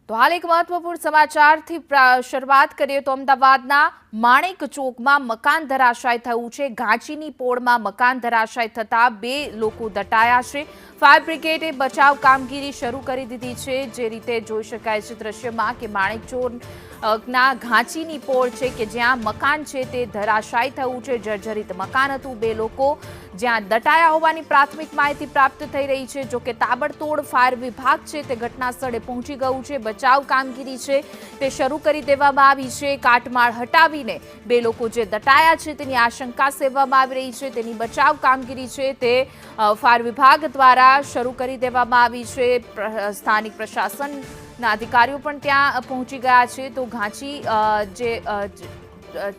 તો હાલ એક મહત્વપૂર્ણ સમાચારથી શરૂઆત કરીએ તો અમદાવાદના માણેક ચોકમાં મકાન ધરાશાય થયું છે। ઘાંચીની પોળમાં મકાન ધરાશાય થતા બે લોકો દટાયા છે। ફાયર બ્રિગેડે બચાવ કામગીરી શરૂ કરી દીધી છે। જે રીતે જોઈ શકાય છે દ્રશ્યમાં કે માણેક ચોકના ઘાંચીની પોળ છે કે જ્યાં મકાન છે તે ધરાશાય થયું છે। જર્જરિત મકાન હતું। બે લોકો જ્યાં દટાયા હોવાની પ્રાથમિક માહિતી પ્રાપ્ત થઈ રહી છે। જો કે તાબડતોડ ફાયર વિભાગ છે તે ઘટના સ્થળે પહોંચી ગયું છે। બચાવ કામગીરી છે તે શરૂ કરી દેવામાં આવી છે। કાટમાળ હટાવીને બે લોકો જે દટાયા છે તેની આશંકા સેવવામાં આવી રહી છે। તેની બચાવ કામગીરી છે તે ફાયર વિભાગ દ્વારા શરૂ કરી દેવામાં આવી છે। સ્થાનિક પ્રશાસનના અધિકારીઓ પણ ત્યાં પહોંચી ગયા છે। તો ઘાંચી જે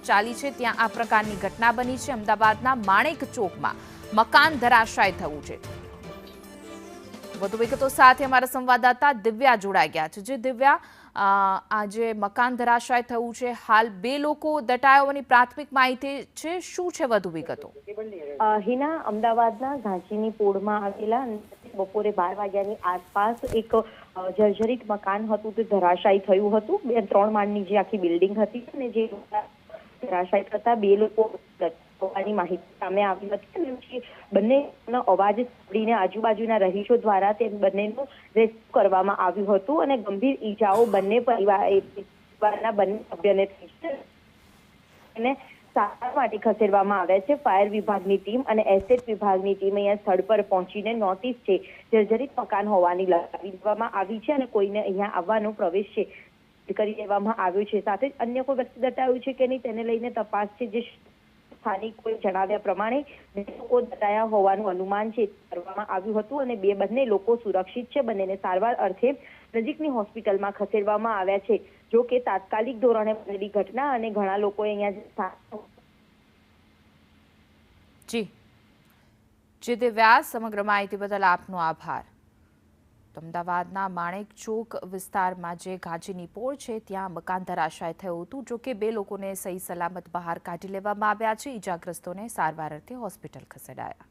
ચાલી છે ત્યાં આ પ્રકારની ઘટના બની છે। અમદાવાદના માણેક ચોકમાં મકાન ધરાશાય થયું છે। વધુ વિગતો સાથે અમારા સંવાદદાતા દિવ્યા જોડાઈ ગયા છે। જે દિવ્યા આજે મકાન ધરાશાય થયું છે, હાલ બે લોકો દટાયા હોવાની પ્રાથમિક માહિતી છે, શું છે વધુ વિગતો? હિના, અમદાવાદના ઘાંચીની પોળમાં આવેલા બપોરે 12 વાગ્યાની આસપાસ એક જર્જરિત મકાન હતું તે ધરાશાયી થયું હતું। 2-3 માળની જે આખી બિલ્ડિંગ હતી અને જે ધરાશાયી થતા બે લોકો હોવાની માહિતી સામે આવી હતી અને બંનેનો અવાજ સાંભળીને આજુબાજુના રહીશો દ્વારા તે બંનેનું રેસ્ક્યુ કરવામાં આવ્યું હતું અને ગંભીર ઈજાઓ બંને પરિવારના બંને સભ્યોને થઈ છે અને સારવાર માટે ખસેડવામાં આવ્યા છે। ફાયર વિભાગની ટીમ અને એસેટ વિભાગની ટીમ અહીંયા સ્થળ પર પહોંચીને નોટિસ છે જર્જરિત મકાન હોવાની લગાવી દેવામાં આવી છે અને કોઈને અહીંયા આવવાનો પ્રવેશ છે કરી દેવામાં આવ્યો છે। સાથે જ અન્ય કોઈ વ્યક્તિ દટાયું છે કે નહીં તેને લઈને તપાસ છે। જે સ્થાનિકોએ જણાવ્યા પ્રમાણે બે લોકો દટાયા હોવાનું અનુમાન છે કરવામાં આવ્યું હતું અને બંને લોકો સુરક્ષિત છે। બંનેને સારવાર અર્થે નજીકની હોસ્પિટલમાં ખસેડવામાં આવ્યા છે। જો કે તાત્કાલિક ધોરણે બનેલી ઘટના અને ઘણા લોકોએ અહીંયા જી દિવ્યા, સમગ્ર માહિતી બદલ આપનો આભાર। અમદાવાદના માણેક ચોક વિસ્તારમાં જે ઘાંચીની પોળ છે ત્યાં મકાન ધરાશાય થયું હતું। જો કે બે લોકોને સહી સલામત બહાર કાઢી લેવામાં આવ્યા છે। ઈજાગ્રસ્તોને સારવાર અર્થે હોસ્પિટલ ખસેડાયા।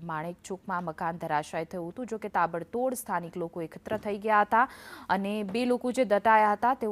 માણેક ચોકમાં મકાન ધરાશાય થયું હતું। જો કે તાબડતોડ સ્થાનિક લોકો એકત્ર થઈ ગયા હતા અને બે લોકો જે દટાયા હતા તેઓ